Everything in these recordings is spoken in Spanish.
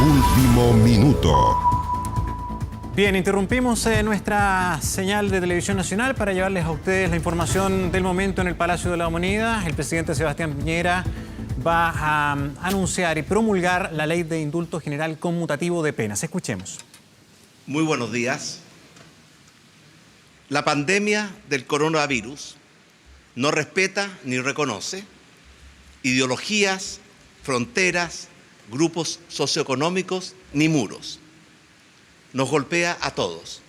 Último minuto. Bien, interrumpimos nuestra señal de televisión nacional para llevarles a ustedes la información del momento en el Palacio de la Moneda. El presidente Sebastián Piñera va a anunciar y promulgar la ley de indulto general conmutativo de penas. Escuchemos. Muy buenos días. La pandemia del coronavirus no respeta ni reconoce ideologías, fronteras, grupos socioeconómicos ni muros. Nos golpea a todos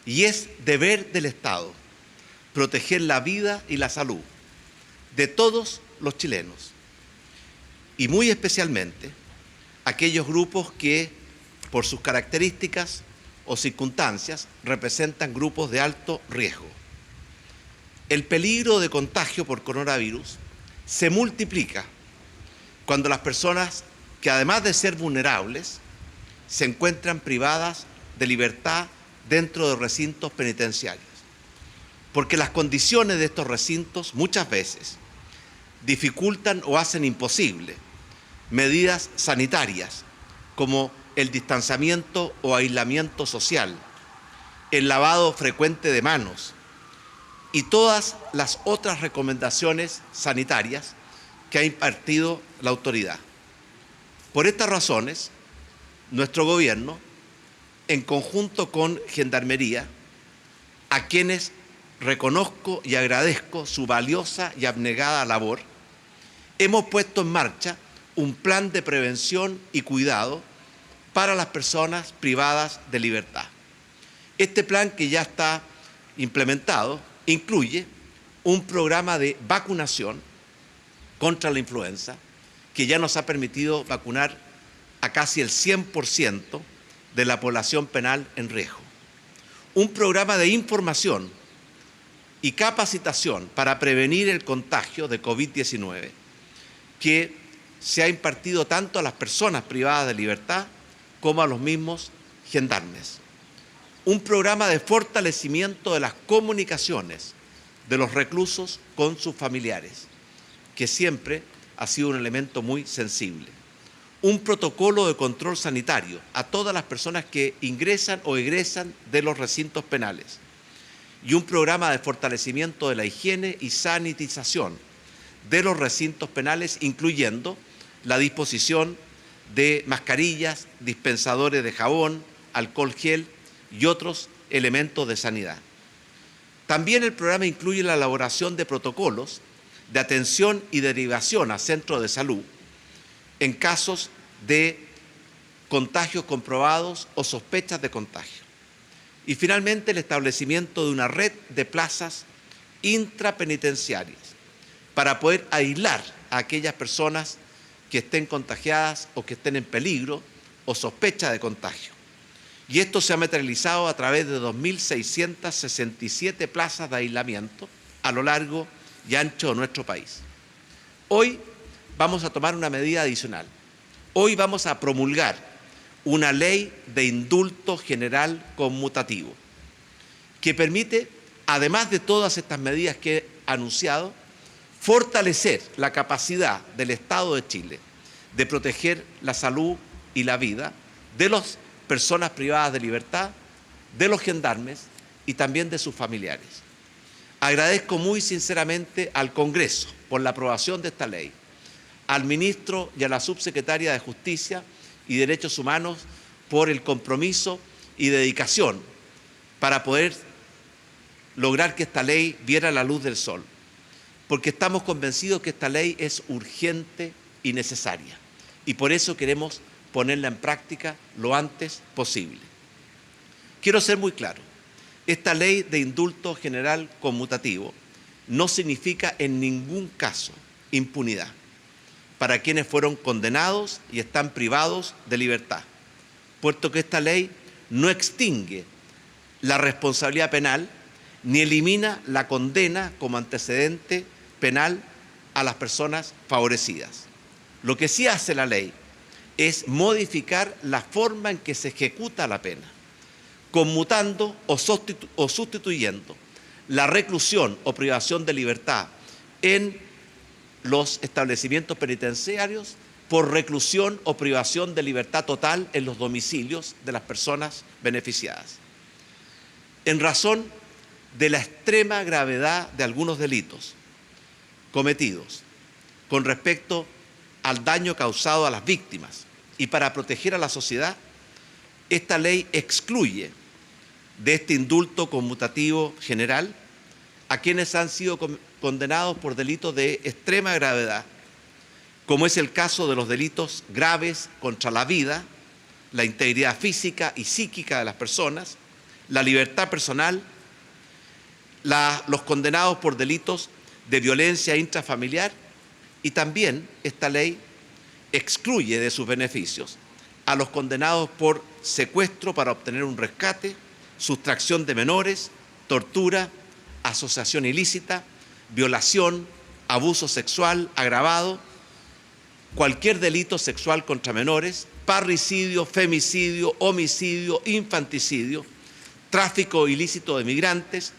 y es deber del Estado proteger la vida y la salud de todos los chilenos y muy especialmente aquellos grupos que por sus características o circunstancias representan grupos de alto riesgo. El peligro de contagio por coronavirus se multiplica cuando las personas que además de ser vulnerables se encuentran privadas de libertad dentro de recintos penitenciarios, porque las condiciones de estos recintos muchas veces dificultan o hacen imposible medidas sanitarias como el distanciamiento o aislamiento social, el lavado frecuente de manos y todas las otras recomendaciones sanitarias que ha impartido la autoridad. Por estas razones, nuestro gobierno, en conjunto con Gendarmería, a quienes reconozco y agradezco su valiosa y abnegada labor, hemos puesto en marcha un plan de prevención y cuidado para las personas privadas de libertad. Este plan, que ya está implementado, incluye un programa de vacunación contra la influenza que ya nos ha permitido vacunar a casi el 100% de la población penal en riesgo. Un programa de información y capacitación para prevenir el contagio de COVID-19 que se ha impartido tanto a las personas privadas de libertad como a los mismos gendarmes. Un programa de fortalecimiento de las comunicaciones de los reclusos con sus familiares, que siempre ha sido un elemento muy sensible. Un protocolo de control sanitario a todas las personas que ingresan o egresan de los recintos penales. Y un programa de fortalecimiento de la higiene y sanitización de los recintos penales, incluyendo la disposición de mascarillas, dispensadores de jabón, alcohol gel y otros elementos de sanidad. También el programa incluye la elaboración de protocolos de atención y derivación a centros de salud en casos de contagios comprobados o sospechas de contagio. Y finalmente el establecimiento de una red de plazas intrapenitenciarias para poder aislar a aquellas personas que estén contagiadas o que estén en peligro o sospecha de contagio. Y esto se ha materializado a través de 2.667 plazas de aislamiento a lo largo y ancho de nuestro país. Hoy vamos a tomar una medida adicional. Hoy vamos a promulgar una ley de indulto general conmutativo que permite, además de todas estas medidas que he anunciado, fortalecer la capacidad del Estado de Chile de proteger la salud y la vida de las personas privadas de libertad, de los gendarmes y también de sus familiares. Agradezco muy sinceramente al Congreso por la aprobación de esta ley, al ministro y a la subsecretaria de Justicia y Derechos Humanos por el compromiso y dedicación para poder lograr que esta ley viera la luz del sol, porque estamos convencidos que esta ley es urgente y necesaria, y por eso queremos ponerla en práctica lo antes posible. Quiero ser muy claro, esta ley de indulto general conmutativo no significa en ningún caso impunidad para quienes fueron condenados y están privados de libertad, puesto que esta ley no extingue la responsabilidad penal ni elimina la condena como antecedente penal a las personas favorecidas. Lo que sí hace la ley es modificar la forma en que se ejecuta la pena, conmutando o sustituyendo la reclusión o privación de libertad en los establecimientos penitenciarios por reclusión o privación de libertad total en los domicilios de las personas beneficiadas. En razón de la extrema gravedad de algunos delitos cometidos con respecto al daño causado a las víctimas y para proteger a la sociedad, esta ley excluye de este indulto conmutativo general a quienes han sido condenados por delitos de extrema gravedad, como es el caso de los delitos graves contra la vida, la integridad física y psíquica de las personas, la libertad personal, los condenados por delitos de violencia intrafamiliar, y también esta ley excluye de sus beneficios a los condenados por secuestro para obtener un rescate, sustracción de menores, tortura, asociación ilícita, violación, abuso sexual agravado, cualquier delito sexual contra menores, parricidio, femicidio, homicidio, infanticidio, tráfico ilícito de migrantes,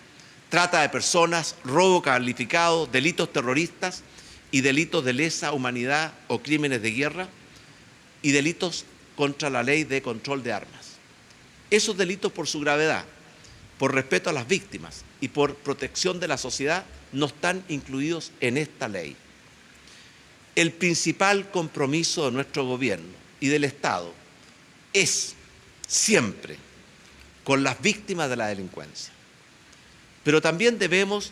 trata de personas, robo calificado, delitos terroristas y delitos de lesa humanidad o crímenes de guerra y delitos contra la ley de control de armas. Esos delitos, por su gravedad, por respeto a las víctimas y por protección de la sociedad, no están incluidos en esta ley. El principal compromiso de nuestro gobierno y del Estado es siempre con las víctimas de la delincuencia. Pero también debemos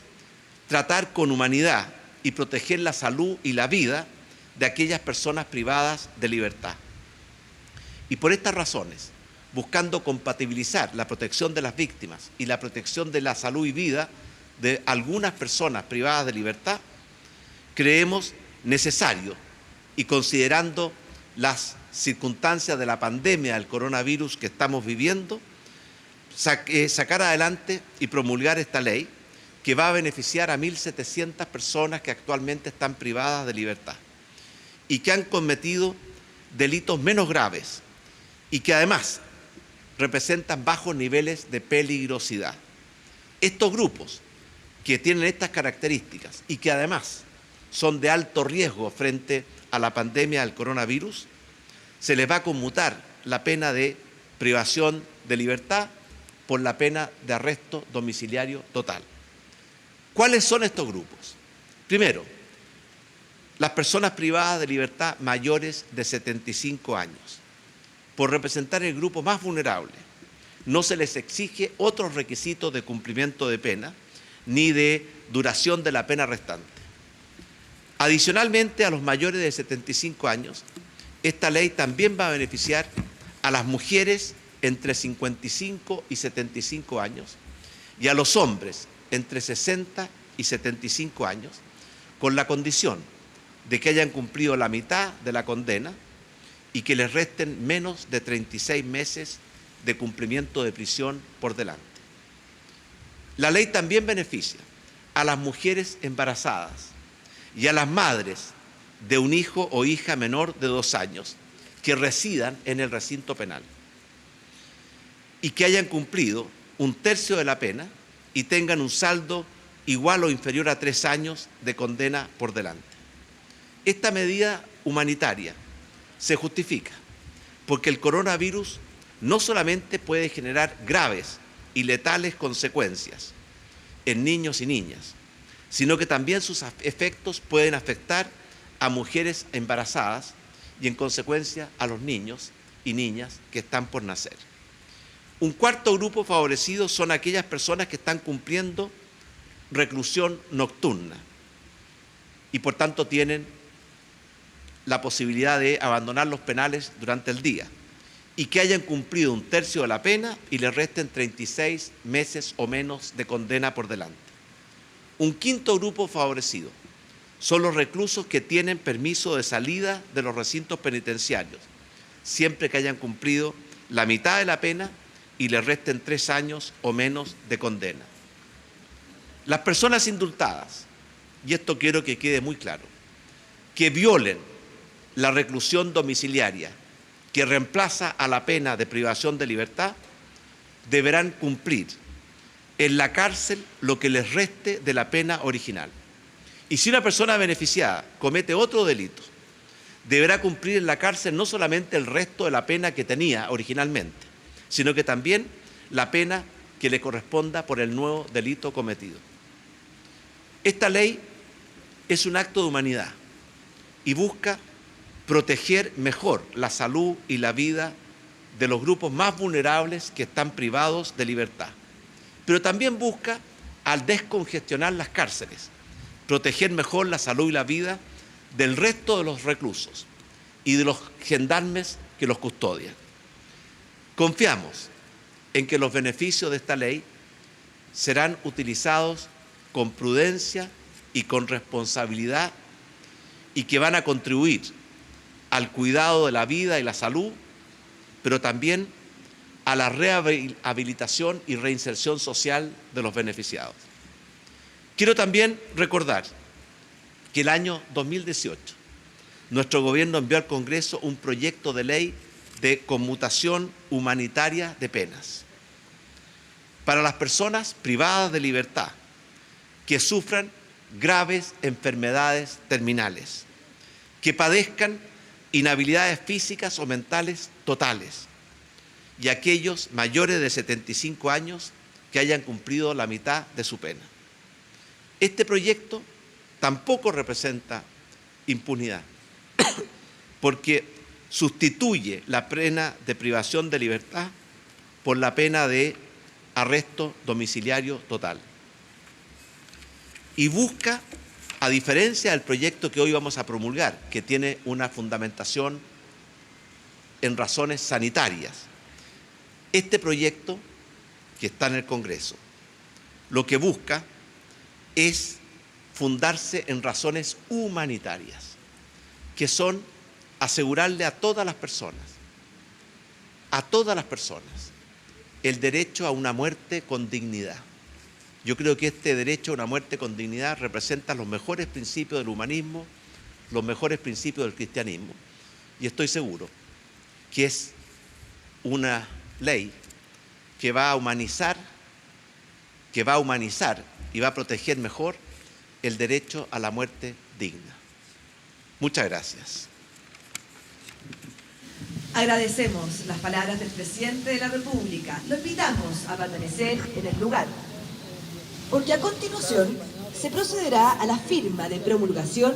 tratar con humanidad y proteger la salud y la vida de aquellas personas privadas de libertad. Y por estas razones, buscando compatibilizar la protección de las víctimas y la protección de la salud y vida de algunas personas privadas de libertad, creemos necesario, y considerando las circunstancias de la pandemia del coronavirus que estamos viviendo, sacar adelante y promulgar esta ley que va a beneficiar a 1.700 personas que actualmente están privadas de libertad y que han cometido delitos menos graves y que además representan bajos niveles de peligrosidad. Estos grupos que tienen estas características y que además son de alto riesgo frente a la pandemia del coronavirus, se les va a conmutar la pena de privación de libertad por la pena de arresto domiciliario total. ¿Cuáles son estos grupos? Primero, las personas privadas de libertad mayores de 75 años. Por representar el grupo más vulnerable, no se les exige otros requisitos de cumplimiento de pena ni de duración de la pena restante. Adicionalmente, a los mayores de 75 años, esta ley también va a beneficiar a las mujeres entre 55 y 75 años y a los hombres entre 60 y 75 años, con la condición de que hayan cumplido la mitad de la condena y que les resten menos de 36 meses de cumplimiento de prisión por delante. La ley también beneficia a las mujeres embarazadas y a las madres de un hijo o hija menor de 2 años que residan en el recinto penal y que hayan cumplido 1/3 de la pena y tengan un saldo igual o inferior a 3 años de condena por delante. Esta medida humanitaria se justifica porque el coronavirus no solamente puede generar graves y letales consecuencias en niños y niñas, sino que también sus efectos pueden afectar a mujeres embarazadas y en consecuencia a los niños y niñas que están por nacer. Un cuarto grupo favorecido son aquellas personas que están cumpliendo reclusión nocturna y por tanto tienen la posibilidad de abandonar los penales durante el día y que hayan cumplido 1/3 de la pena y les resten 36 meses o menos de condena por delante. Un quinto grupo favorecido son los reclusos que tienen permiso de salida de los recintos penitenciarios, siempre que hayan cumplido la mitad de la pena y les resten 3 años o menos de condena. Las personas indultadas, y esto quiero que quede muy claro, que violen la reclusión domiciliaria que reemplaza a la pena de privación de libertad, deberán cumplir en la cárcel lo que les reste de la pena original. Y si una persona beneficiada comete otro delito deberá cumplir en la cárcel no solamente el resto de la pena que tenía originalmente, sino que también la pena que le corresponda por el nuevo delito cometido. Esta ley es un acto de humanidad y busca proteger mejor la salud y la vida de los grupos más vulnerables que están privados de libertad. Pero también busca, al descongestionar las cárceles, proteger mejor la salud y la vida del resto de los reclusos y de los gendarmes que los custodian. Confiamos en que los beneficios de esta ley serán utilizados con prudencia y con responsabilidad y que van a contribuir al cuidado de la vida y la salud, pero también a la rehabilitación y reinserción social de los beneficiados. Quiero también recordar que el año 2018 nuestro gobierno envió al Congreso un proyecto de ley de conmutación humanitaria de penas para las personas privadas de libertad que sufran graves enfermedades terminales, que padezcan inhabilidades físicas o mentales totales y aquellos mayores de 75 años que hayan cumplido la mitad de su pena. Este proyecto tampoco representa impunidad, porque sustituye la pena de privación de libertad por la pena de arresto domiciliario total. Y busca, a diferencia del proyecto que hoy vamos a promulgar, que tiene una fundamentación en razones sanitarias, este proyecto que está en el Congreso lo que busca es fundarse en razones humanitarias, que son asegurarle a todas las personas, el derecho a una muerte con dignidad. Yo creo que este derecho a una muerte con dignidad representa los mejores principios del humanismo, los mejores principios del cristianismo, y estoy seguro que es una ley que va a humanizar y va a proteger mejor el derecho a la muerte digna. Muchas gracias. Agradecemos las palabras del presidente de la República. Lo invitamos a permanecer en el lugar, porque a continuación se procederá a la firma de promulgación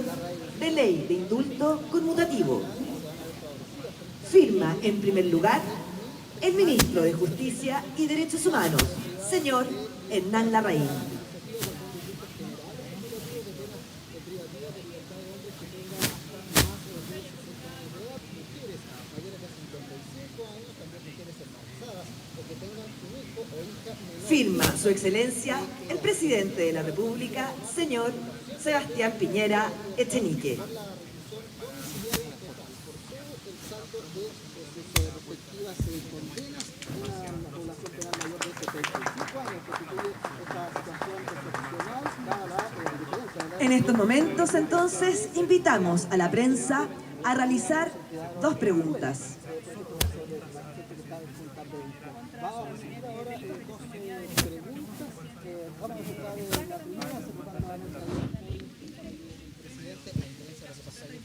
de ley de indulto conmutativo. Firma en primer lugar el ministro de Justicia y Derechos Humanos, señor Hernán Larraín. Firma Su Excelencia el Presidente de la República, señor Sebastián Piñera Echenique. En estos momentos, entonces, invitamos a la prensa a realizar dos preguntas.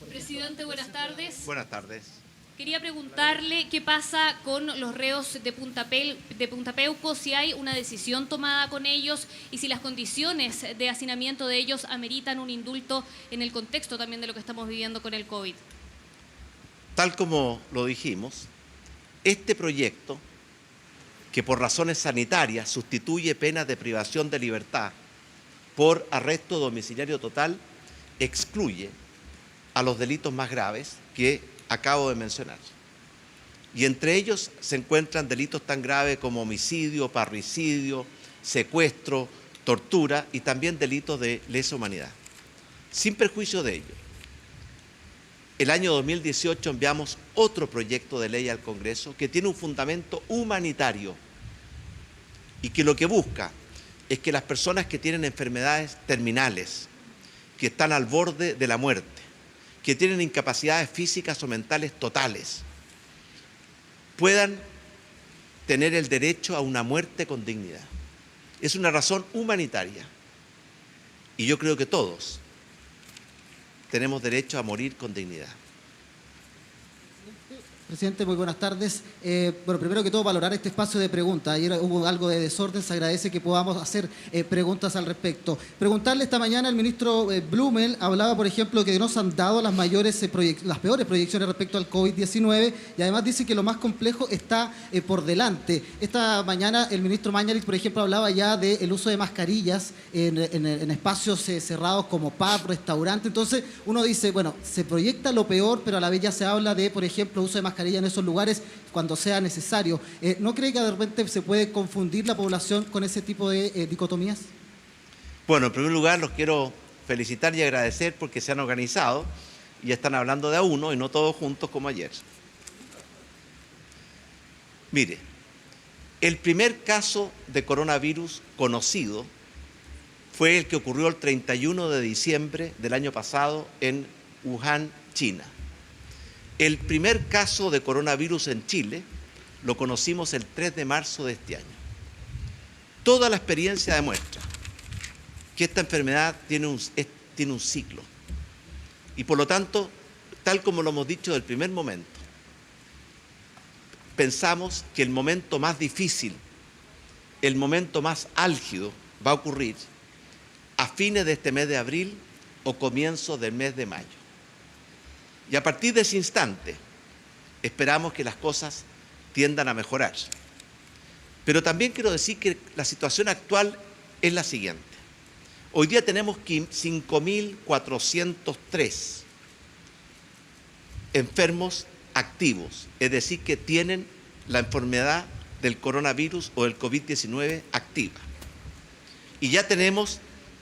Presidente, buenas tardes. Buenas tardes. Quería preguntarle qué pasa con los reos de Punta Peuco, si hay una decisión tomada con ellos y si las condiciones de hacinamiento de ellos ameritan un indulto en el contexto también de lo que estamos viviendo con el COVID. Tal como lo dijimos, este proyecto, que por razones sanitarias sustituye penas de privación de libertad por arresto domiciliario total, excluye a los delitos más graves que acabo de mencionar. Y entre ellos se encuentran delitos tan graves como homicidio, parricidio, secuestro, tortura y también delitos de lesa humanidad. Sin perjuicio de ello, el año 2018 enviamos otro proyecto de ley al Congreso que tiene un fundamento humanitario y que lo que busca es que las personas que tienen enfermedades terminales, que están al borde de la muerte, que tienen incapacidades físicas o mentales totales, puedan tener el derecho a una muerte con dignidad. Es una razón humanitaria. Y yo creo que todos tenemos derecho a morir con dignidad. Presidente, muy buenas tardes. Bueno, primero que todo, valorar este espacio de preguntas. Ayer hubo algo de desorden, se agradece que podamos hacer preguntas al respecto. Preguntarle esta mañana al ministro Blumel, hablaba, por ejemplo, que no se han dado las peores proyecciones respecto al COVID-19 y además dice que lo más complejo está por delante. Esta mañana el ministro Mañalich, por ejemplo, hablaba ya del uso de mascarillas en espacios cerrados como pub, restaurante. Entonces uno dice, bueno, se proyecta lo peor, pero a la vez ya se habla de, por ejemplo, uso de mascarillas en esos lugares cuando sea necesario. ¿No cree que de repente se puede confundir la población con ese tipo de dicotomías? Bueno, en primer lugar los quiero felicitar y agradecer porque se han organizado y están hablando de a uno y no todos juntos como ayer. Mire, el primer caso de coronavirus conocido fue el que ocurrió el 31 de diciembre del año pasado en Wuhan, China. El primer caso de coronavirus en Chile lo conocimos el 3 de marzo de este año. Toda la experiencia demuestra que esta enfermedad tiene un ciclo. Y por lo tanto, tal como lo hemos dicho desde el primer momento, pensamos que el momento más difícil, el momento más álgido va a ocurrir a fines de este mes de abril o comienzos del mes de mayo. Y a partir de ese instante esperamos que las cosas tiendan a mejorar. Pero también quiero decir que la situación actual es la siguiente. Hoy día tenemos 5.403 enfermos activos, es decir, que tienen la enfermedad del coronavirus o del COVID-19 activa. Y ya tenemos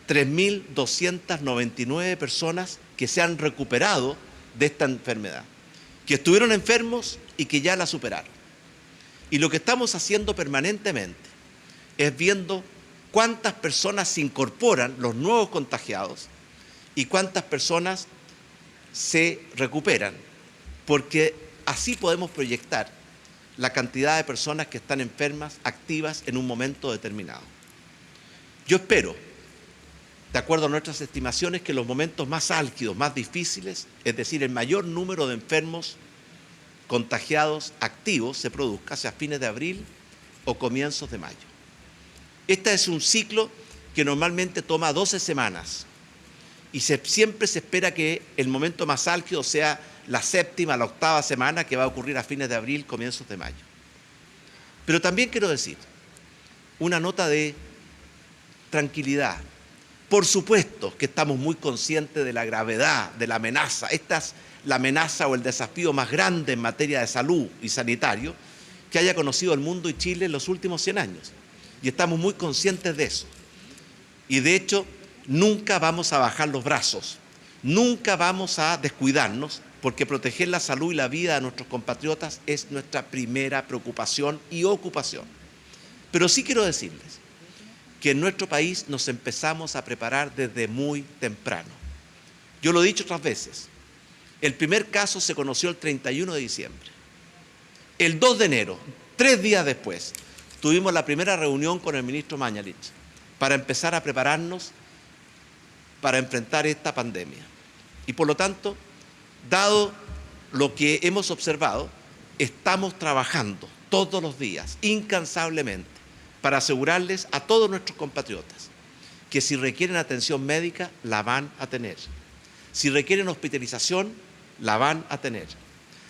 3.299 personas que se han recuperado de esta enfermedad, que estuvieron enfermos y que ya la superaron. Y lo que estamos haciendo permanentemente es viendo cuántas personas se incorporan, los nuevos contagiados, y cuántas personas se recuperan, porque así podemos proyectar la cantidad de personas que están enfermas, activas en un momento determinado. Yo espero, de acuerdo a nuestras estimaciones, que los momentos más álgidos, más difíciles, es decir, el mayor número de enfermos contagiados activos se produzca hacia fines de abril o comienzos de mayo. Este es un ciclo que normalmente toma 12 semanas y siempre se espera que el momento más álgido sea la séptima, la octava semana, que va a ocurrir a fines de abril, comienzos de mayo. Pero también quiero decir una nota de tranquilidad. Por supuesto que estamos muy conscientes de la gravedad, de la amenaza. Esta es la amenaza o el desafío más grande en materia de salud y sanitario que haya conocido el mundo y Chile en los últimos 100 años. Y estamos muy conscientes de eso. Y de hecho, nunca vamos a bajar los brazos, nunca vamos a descuidarnos, porque proteger la salud y la vida de nuestros compatriotas es nuestra primera preocupación y ocupación. Pero sí quiero decirles que en nuestro país nos empezamos a preparar desde muy temprano. Yo lo he dicho otras veces, el primer caso se conoció el 31 de diciembre. El 2 de enero, 3 días después, tuvimos la primera reunión con el ministro Mañalich para empezar a prepararnos para enfrentar esta pandemia. Y por lo tanto, dado lo que hemos observado, estamos trabajando todos los días, incansablemente, para asegurarles a todos nuestros compatriotas que si requieren atención médica, la van a tener. Si requieren hospitalización, la van a tener.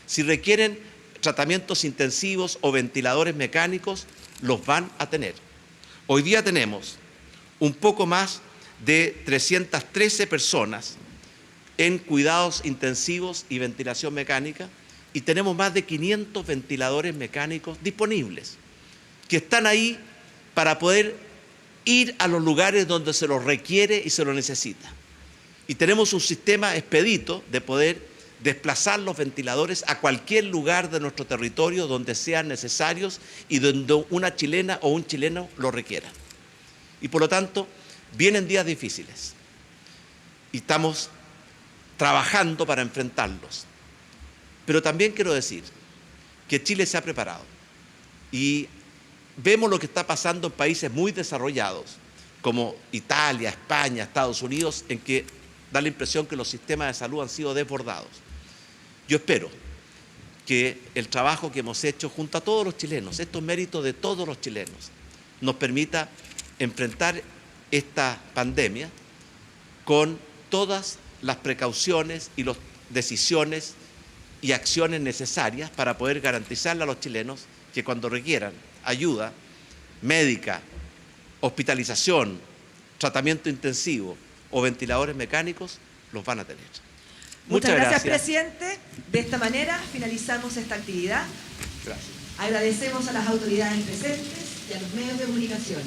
Si requieren tratamientos intensivos o ventiladores mecánicos, los van a tener. Hoy día tenemos un poco más de 313 personas en cuidados intensivos y ventilación mecánica y tenemos más de 500 ventiladores mecánicos disponibles que están ahí para poder ir a los lugares donde se los requiere y se lo necesita. Y tenemos un sistema expedito de poder desplazar los ventiladores a cualquier lugar de nuestro territorio donde sean necesarios y donde una chilena o un chileno lo requiera. Y por lo tanto, vienen días difíciles y estamos trabajando para enfrentarlos. Pero también quiero decir que Chile se ha preparado y vemos lo que está pasando en países muy desarrollados como Italia, España, Estados Unidos, en que da la impresión que los sistemas de salud han sido desbordados. Yo espero que el trabajo que hemos hecho junto a todos los chilenos, estos méritos de todos los chilenos, nos permita enfrentar esta pandemia con todas las precauciones y las decisiones y acciones necesarias para poder garantizarle a los chilenos que cuando requieran ayuda médica, hospitalización, tratamiento intensivo o ventiladores mecánicos, los van a tener. Muchas gracias, presidente. De esta manera finalizamos esta actividad. Gracias. Agradecemos a las autoridades presentes y a los medios de comunicación.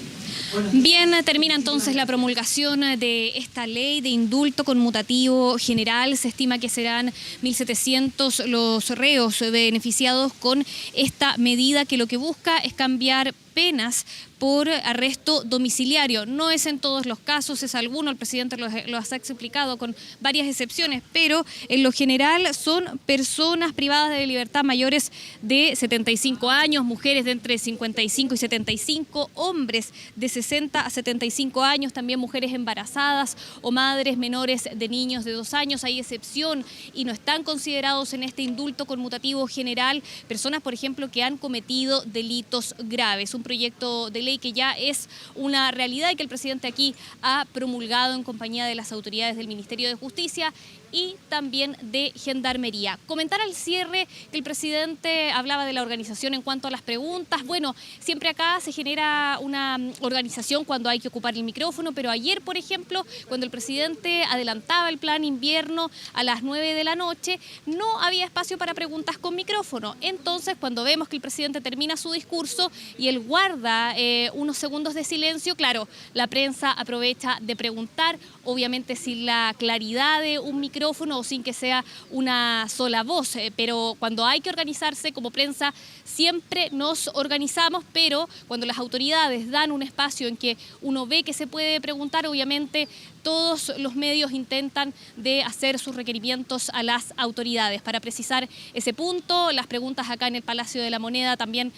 Bien, termina entonces la promulgación de esta ley de indulto conmutativo general. Se estima que serán 1.700 los reos beneficiados con esta medida, que lo que busca es cambiar penas por arresto domiciliario. No es en todos los casos, es alguno, el presidente lo ha explicado con varias excepciones, pero en lo general son personas privadas de libertad mayores de 75 años, mujeres de entre 55 y 75, hombres de 60 a 75 años, también mujeres embarazadas o madres menores de niños de 2 años. Hay excepción y no están considerados en este indulto conmutativo general personas, por ejemplo, que han cometido delitos graves. Un proyecto de ley que ya es una realidad y que el presidente aquí ha promulgado en compañía de las autoridades del Ministerio de Justicia y también de Gendarmería. Comentar al cierre que el presidente hablaba de la organización en cuanto a las preguntas. Bueno, siempre acá se genera una organización cuando hay que ocupar el micrófono, pero ayer, por ejemplo, cuando el presidente adelantaba el plan invierno a las 9 de la noche, no había espacio para preguntas con micrófono. Entonces, cuando vemos que el presidente termina su discurso y él guarda unos segundos de silencio, claro, la prensa aprovecha de preguntar, obviamente sin la claridad de un micrófono o sin que sea una sola voz, pero cuando hay que organizarse como prensa siempre nos organizamos, pero cuando las autoridades dan un espacio en que uno ve que se puede preguntar, obviamente todos los medios intentan de hacer sus requerimientos a las autoridades. Para precisar ese punto, las preguntas acá en el Palacio de la Moneda también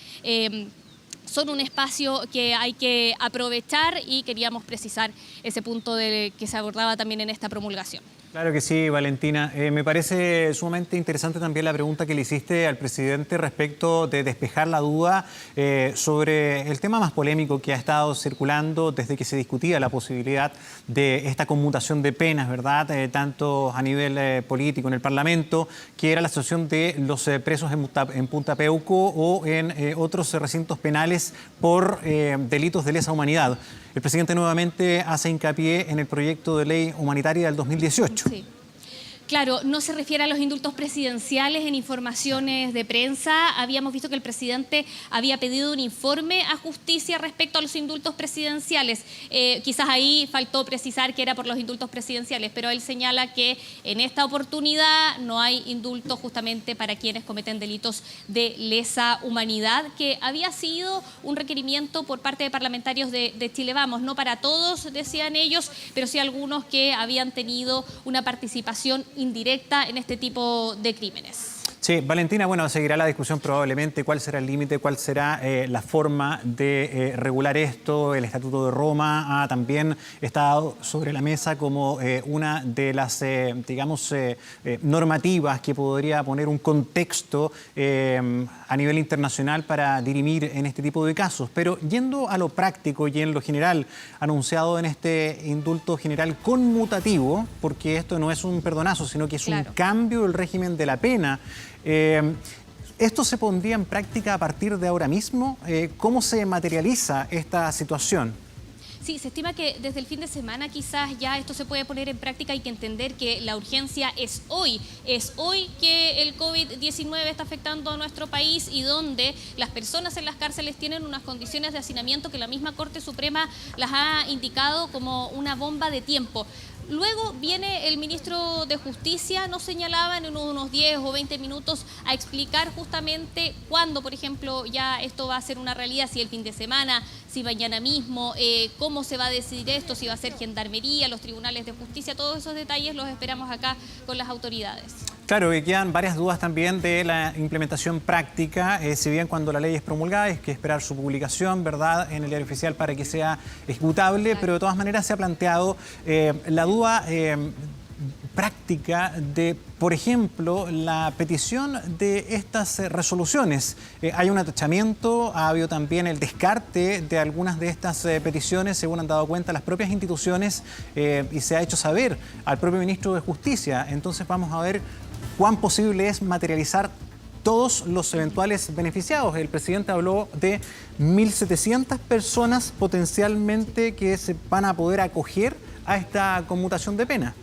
son un espacio que hay que aprovechar y queríamos precisar ese punto que se abordaba también en esta promulgación. Claro que sí, Valentina. Me parece sumamente interesante también la pregunta que le hiciste al presidente respecto de despejar la duda sobre el tema más polémico que ha estado circulando desde que se discutía la posibilidad de esta conmutación de penas, ¿verdad? Tanto a nivel político en el Parlamento, que era la situación de los presos en Punta Peuco o en otros recintos penales por delitos de lesa humanidad. El presidente nuevamente hace hincapié en el proyecto de ley humanitaria del 2018. Sí. Claro, no se refiere a los indultos presidenciales. En informaciones de prensa habíamos visto que el presidente había pedido un informe a justicia respecto a los indultos presidenciales. Quizás ahí faltó precisar que era por los indultos presidenciales, pero él señala que en esta oportunidad no hay indulto justamente para quienes cometen delitos de lesa humanidad, que había sido un requerimiento por parte de parlamentarios de Chile Vamos. No para todos, decían ellos, pero sí algunos que habían tenido una participación indirecta en este tipo de crímenes. Sí, Valentina, bueno, seguirá la discusión probablemente cuál será el límite, cuál será la forma de regular esto. El Estatuto de Roma ha también estado sobre la mesa como una de las, normativas que podría poner un contexto a nivel internacional para dirimir en este tipo de casos. Pero yendo a lo práctico y en lo general, anunciado en este indulto general conmutativo, porque esto no es un perdonazo, sino que es un cambio del régimen de la pena. ¿Esto se pondría en práctica a partir de ahora mismo? ¿Cómo se materializa esta situación? Sí, se estima que desde el fin de semana quizás ya esto se puede poner en práctica. Hay que entender que la urgencia es hoy. Es hoy que el COVID-19 está afectando a nuestro país y donde las personas en las cárceles tienen unas condiciones de hacinamiento que la misma Corte Suprema las ha indicado como una bomba de tiempo. Luego viene el ministro de Justicia, nos señalaban en unos 10 o 20 minutos a explicar justamente cuándo, por ejemplo, ya esto va a ser una realidad, si el fin de semana, si mañana mismo, cómo se va a decidir esto, si va a ser Gendarmería, los tribunales de justicia, todos esos detalles los esperamos acá con las autoridades. Claro, y quedan varias dudas también de la implementación práctica, si bien cuando la ley es promulgada hay que esperar su publicación, ¿verdad?, en el diario oficial para que sea ejecutable, pero de todas maneras se ha planteado la duda práctica de, por ejemplo, la petición de estas resoluciones. Hay un atachamiento, ha habido también el descarte de algunas de estas peticiones, según han dado cuenta las propias instituciones, y se ha hecho saber al propio ministro de Justicia. Entonces vamos a ver cuán posible es materializar todos los eventuales beneficiados. El presidente habló de 1.700 personas potencialmente que se van a poder acoger a esta conmutación de pena.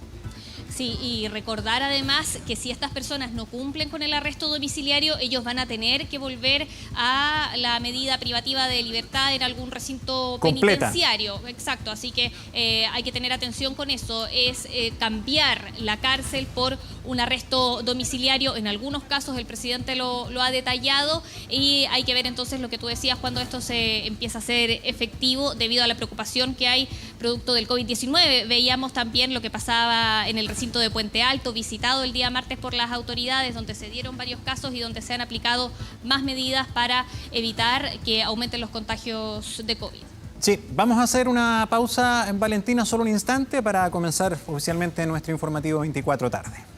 Sí, y recordar además que si estas personas no cumplen con el arresto domiciliario, ellos van a tener que volver a la medida privativa de libertad en algún recinto penitenciario. Exacto, así que hay que tener atención con eso. Es cambiar la cárcel por un arresto domiciliario. En algunos casos el presidente lo ha detallado y hay que ver entonces lo que tú decías cuando esto se empieza a ser efectivo debido a la preocupación que hay producto del COVID-19. Veíamos también lo que pasaba en el recinto de Puente Alto, visitado el día martes por las autoridades, donde se dieron varios casos y donde se han aplicado más medidas para evitar que aumenten los contagios de COVID. Sí, vamos a hacer una pausa, Valentina, solo un instante para comenzar oficialmente nuestro informativo 24 tarde.